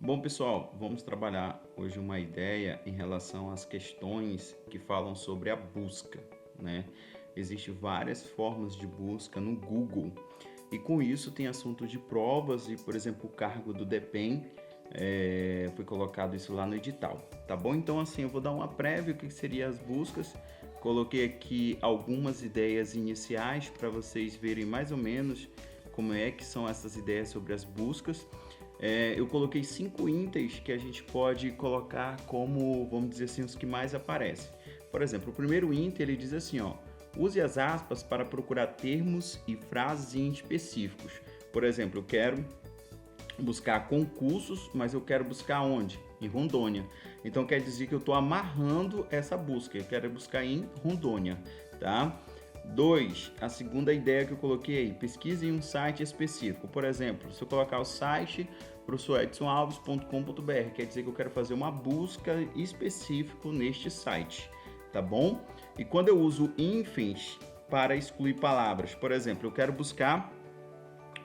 Bom, pessoal, vamos trabalhar hoje uma ideia em relação às questões que falam sobre a busca, né? Existem várias formas de busca no Google e com isso tem assunto de provas e, por exemplo, o cargo do DEPEN, foi colocado isso lá no edital, tá bom? Então, assim, eu vou dar uma prévia o que seriam as buscas. Coloquei aqui algumas ideias iniciais para vocês verem mais ou menos como é que são essas ideias sobre as buscas. Eu coloquei 5 itens que a gente pode colocar como, vamos dizer assim, os que mais aparecem. Por exemplo, o primeiro item ele diz assim, ó, use as aspas para procurar termos e frases em específicos. Por exemplo, eu quero buscar concursos, mas eu quero buscar onde? Em Rondônia. Então quer dizer que eu estou amarrando essa busca, eu quero buscar em Rondônia, tá? 2. A segunda ideia que eu coloquei aí, pesquise em um site específico. Por exemplo, se eu colocar o site professoredsonalves.com.br, quer dizer que eu quero fazer uma busca específica neste site, tá bom? E quando eu uso hífens para excluir palavras, por exemplo, eu quero buscar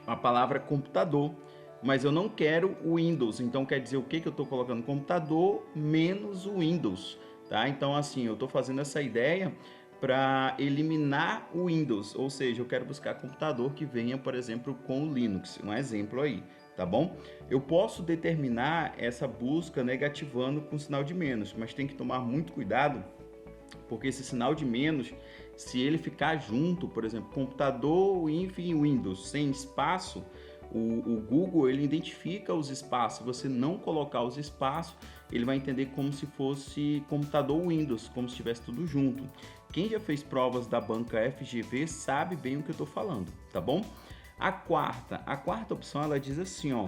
a palavra computador, mas eu não quero o Windows, então quer dizer o que eu estou colocando? Computador menos o Windows, tá? Então assim, eu estou fazendo essa ideia para eliminar o Windows, ou seja, eu quero buscar computador que venha, por exemplo, com o Linux, um exemplo aí, tá bom? Eu posso determinar essa busca negativando com sinal de menos, mas tem que tomar muito cuidado, porque esse sinal de menos, se ele ficar junto, por exemplo, computador, enfim, Windows, sem espaço, o Google ele identifica os espaços. Se você não colocar os espaços, ele vai entender como se fosse computador Windows, como se estivesse tudo junto. Quem já fez provas da banca FGV sabe bem o que eu estou falando, tá bom? A quarta opção ela diz assim, ó,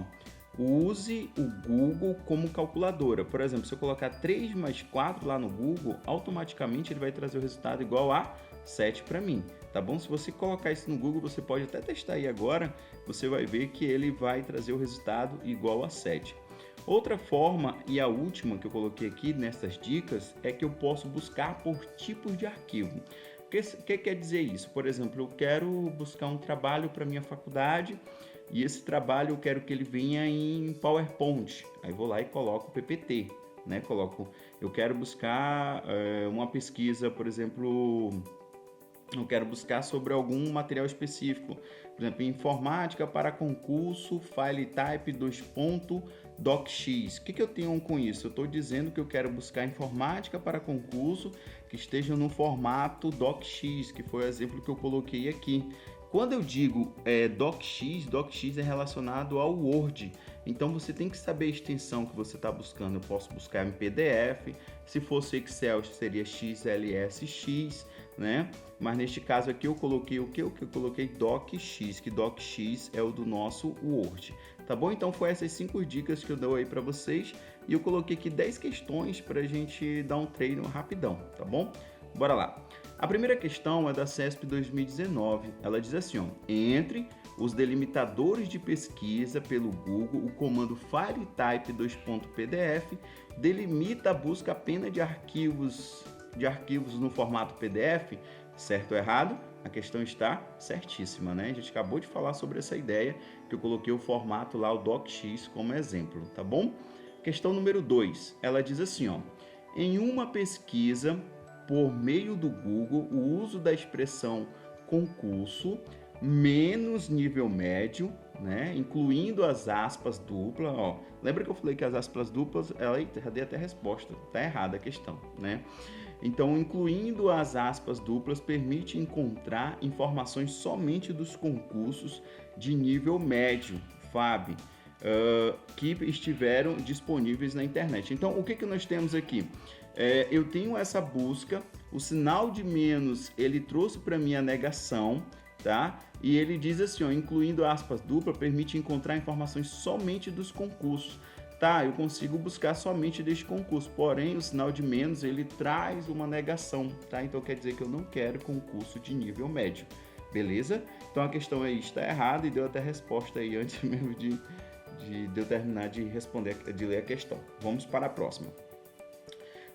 use o Google como calculadora. Por exemplo, se eu colocar 3 mais 4 lá no Google, automaticamente ele vai trazer o resultado igual a 7 para mim, tá bom? Se você colocar isso no Google, você pode até testar aí agora, você vai ver que ele vai trazer o resultado igual a 7. Outra forma e a última que eu coloquei aqui nessas dicas é que eu posso buscar por tipos de arquivo. O que quer dizer isso? Por exemplo, eu quero buscar um trabalho para minha faculdade e esse trabalho eu quero que ele venha em PowerPoint. Aí vou lá e coloco PPT, né? Eu quero buscar uma pesquisa, por exemplo, eu quero buscar sobre algum material específico. Por exemplo, informática para concurso, file type 2.docx. O que eu tenho com isso? Eu estou dizendo que eu quero buscar informática para concurso que esteja no formato docx, que foi o exemplo que eu coloquei aqui. Quando eu digo docx é relacionado ao Word. Então você tem que saber a extensão que você está buscando. Eu posso buscar em PDF, se fosse Excel seria XLSX, né? Mas neste caso aqui eu coloquei o que? Eu coloquei docx, que docx é o do nosso Word. Tá bom? Então foi essas 5 dicas que eu dou aí para vocês e eu coloquei aqui 10 questões para a gente dar um treino rapidão, tá bom? Bora lá. A primeira questão é da CESP 2019. Ela diz assim, ó, entre os delimitadores de pesquisa pelo Google, o comando filetype 2.pdf delimita a busca apenas de arquivos no formato PDF, certo ou errado? A questão está certíssima, né? A gente acabou de falar sobre essa ideia que eu coloquei o formato lá, o docx, como exemplo, tá bom? Questão número 2, ela diz assim, ó, em uma pesquisa por meio do Google, o uso da expressão concurso menos nível médio, né, incluindo as aspas duplas, ó. Lembra que eu falei que as aspas duplas, já dei até a resposta, tá errada a questão, né? Então, incluindo as aspas duplas, permite encontrar informações somente dos concursos de nível médio, FAB, que estiveram disponíveis na internet. Então, o que nós temos aqui? Eu tenho essa busca, o sinal de menos ele trouxe para mim a negação, tá? E ele diz assim, ó, incluindo aspas duplas, permite encontrar informações somente dos concursos. Tá, eu consigo buscar somente deste concurso, porém o sinal de menos ele traz uma negação, tá? Então quer dizer que eu não quero concurso de nível médio, beleza? Então a questão aí está errada e deu até resposta aí antes mesmo de eu terminar de responder, de ler a questão. Vamos para a próxima.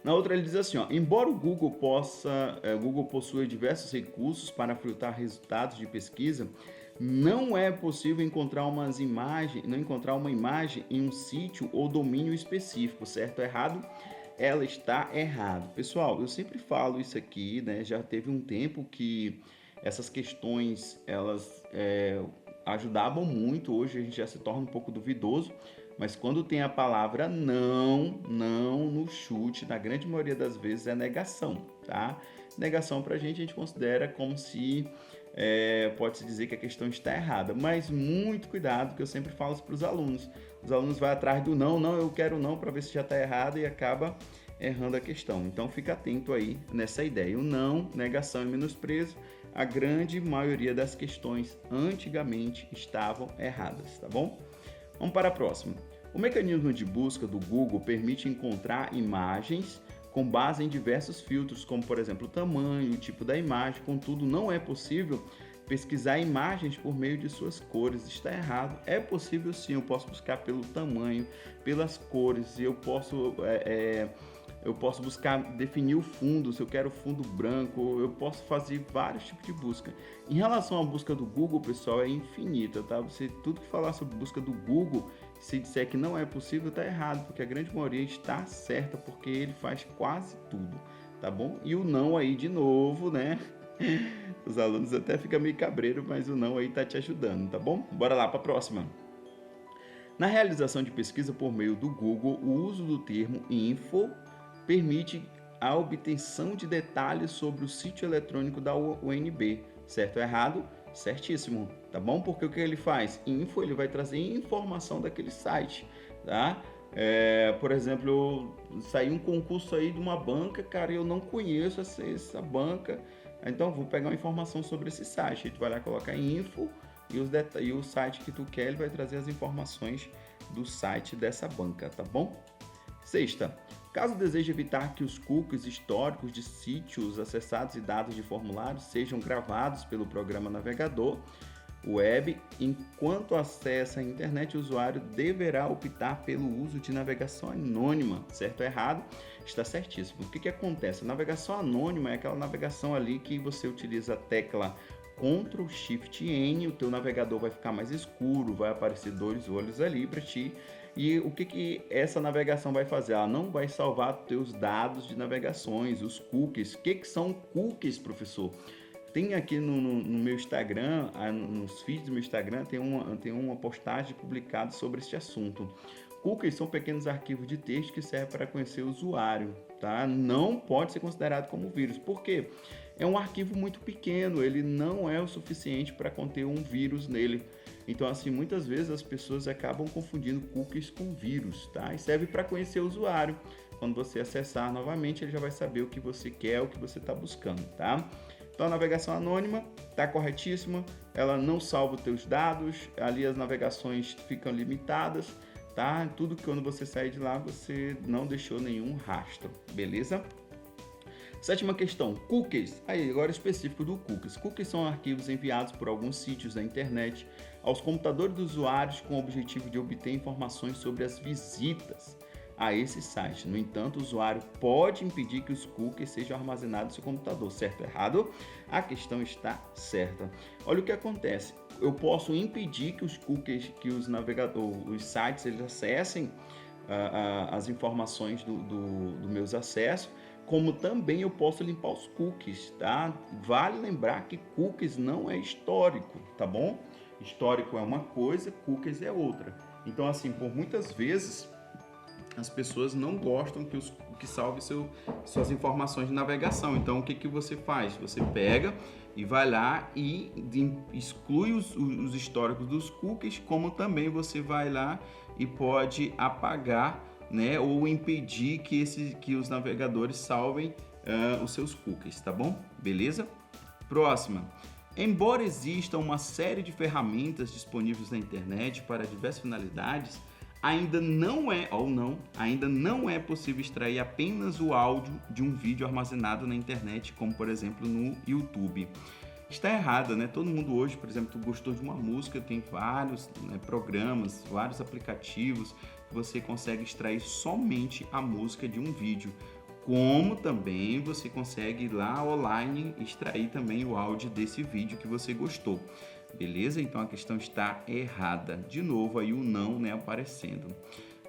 Na outra ele diz assim, ó, embora o Google possua diversos recursos para filtrar resultados de pesquisa, Não é possível encontrar não encontrar uma imagem em um sítio ou domínio específico, certo ou errado? Ela está errado. Pessoal, eu sempre falo isso aqui, né? Já teve um tempo que essas questões, elas ajudavam muito. Hoje a gente já se torna um pouco duvidoso, mas quando tem a palavra não no chute, na grande maioria das vezes é negação, tá? Negação pra gente considera como se pode-se dizer que a questão está errada, mas muito cuidado, que eu sempre falo para os alunos. Os alunos vão atrás do não, eu quero não, para ver se já está errado e acaba errando a questão. Então fica atento aí nessa ideia. O não, negação e menosprezo, a grande maioria das questões antigamente estavam erradas, tá bom? Vamos para a próxima. O mecanismo de busca do Google permite encontrar imagens com base em diversos filtros, como por exemplo o tamanho, o tipo da imagem. Contudo, não é possível pesquisar imagens por meio de suas cores. Está errado. É possível sim, eu posso buscar pelo tamanho, pelas cores, eu posso buscar, definir o fundo, se eu quero fundo branco, eu posso fazer vários tipos de busca. Em relação à busca do Google, pessoal, é infinita, tá? Tudo que falar sobre busca do Google, se disser que não é possível, está errado, porque a grande maioria está certa, porque ele faz quase tudo, tá bom? E o não aí, de novo, né? Os alunos até ficam meio cabreiro, mas o não aí tá te ajudando, tá bom? Bora lá para a próxima. Na realização de pesquisa por meio do Google, o uso do termo info permite a obtenção de detalhes sobre o sítio eletrônico da UNB, certo ou errado? Certíssimo, tá bom? Porque o que ele faz? Info, ele vai trazer informação daquele site, tá? Por exemplo, saiu um concurso aí de uma banca, cara, eu não conheço essa banca, então vou pegar uma informação sobre esse site, a gente vai lá colocar info e o site que tu quer, ele vai trazer as informações do site dessa banca, tá bom? Sexta, caso deseje evitar que os cookies históricos de sítios acessados e dados de formulários sejam gravados pelo programa navegador web, enquanto acessa a internet, o usuário deverá optar pelo uso de navegação anônima, certo ou errado? Está certíssimo. O que acontece? A navegação anônima é aquela navegação ali que você utiliza a tecla Ctrl Shift N, o teu navegador vai ficar mais escuro, vai aparecer dois olhos ali para ti. E o que essa navegação vai fazer? Ela não vai salvar teus dados de navegações, os cookies. O que são cookies, professor? Tem aqui no meu Instagram, nos feeds do meu Instagram, tem uma postagem publicada sobre este assunto. Cookies são pequenos arquivos de texto que servem para conhecer o usuário, tá? Não pode ser considerado como vírus. Por quê? É um arquivo muito pequeno, ele não é o suficiente para conter um vírus nele. Então, assim, muitas vezes as pessoas acabam confundindo cookies com vírus, tá? E serve para conhecer o usuário. Quando você acessar novamente, ele já vai saber o que você quer, o que você está buscando, tá? Então, a navegação anônima está corretíssima, ela não salva os teus dados, ali as navegações ficam limitadas, tá? Tudo que quando você sair de lá, você não deixou nenhum rastro, beleza? Sétima questão, cookies. Aí, agora específico do cookies. Cookies são arquivos enviados por alguns sítios da internet aos computadores dos usuários com o objetivo de obter informações sobre as visitas a esse site. No entanto, o usuário pode impedir que os cookies sejam armazenados no seu computador, certo ou errado? A questão está certa. Olha o que acontece. Eu posso impedir que os cookies, que os sites, eles acessem as informações do meus acessos, como também eu posso limpar os cookies, tá? Vale lembrar que cookies não é histórico, tá bom? Histórico é uma coisa, cookies é outra. Então, assim, por muitas vezes as pessoas não gostam que salve suas informações de navegação. Então, o que você faz? Você pega e vai lá e exclui os históricos dos cookies, como também você vai lá e pode apagar, né, ou impedir que os navegadores salvem os seus cookies, tá bom? Beleza? Próxima. Embora exista uma série de ferramentas disponíveis na internet para diversas finalidades, ainda não é possível extrair apenas o áudio de um vídeo armazenado na internet, como por exemplo no YouTube. Está errado, né? Todo mundo hoje, por exemplo, tu gostou de uma música, tem vários programas, vários aplicativos que você consegue extrair somente a música de um vídeo. Como também você consegue ir lá online extrair também o áudio desse vídeo que você gostou. Beleza? Então a questão está errada. De novo aí o não, né, aparecendo.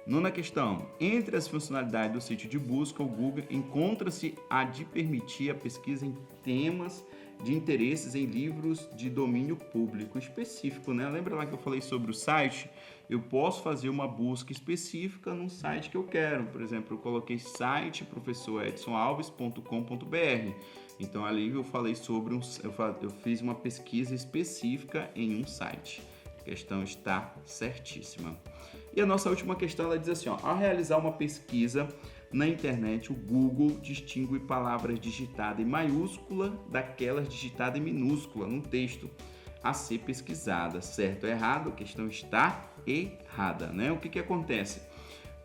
Nona questão. Entre as funcionalidades do sítio de busca, o Google encontra-se a de permitir a pesquisa em temas de interesses em livros de domínio público específico, né? Lembra lá que eu falei sobre o site? Eu posso fazer uma busca específica num site que eu quero. Por exemplo, eu coloquei site professorEdsonalves.com.br. Então ali eu falei sobre eu fiz uma pesquisa específica em um site. A questão está certíssima. E a nossa última questão, ela diz assim, ó, ao realizar uma pesquisa na internet, o Google distingue palavras digitadas em maiúscula daquelas digitadas em minúscula no texto a ser pesquisada, certo ou errado? A questão está errada, né? O que acontece?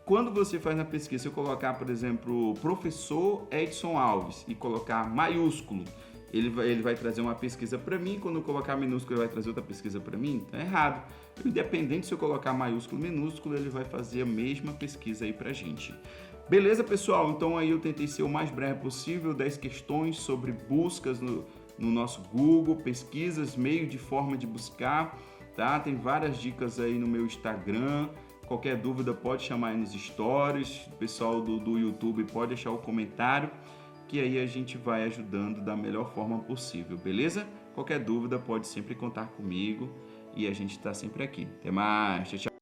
Quando você faz na pesquisa, se eu colocar, por exemplo, professor Edson Alves e colocar maiúsculo, ele vai trazer uma pesquisa para mim, quando eu colocar minúsculo ele vai trazer outra pesquisa para mim, então é errado. Independente se eu colocar maiúsculo ou minúsculo, ele vai fazer a mesma pesquisa aí pra gente. Beleza, pessoal? Então aí eu tentei ser o mais breve possível, 10 questões sobre buscas no nosso Google, pesquisas, meio de forma de buscar, tá? Tem várias dicas aí no meu Instagram. Qualquer dúvida pode chamar aí nos stories, o pessoal do YouTube pode deixar o comentário, que aí a gente vai ajudando da melhor forma possível, beleza? Qualquer dúvida pode sempre contar comigo e a gente está sempre aqui. Até mais, tchau, tchau.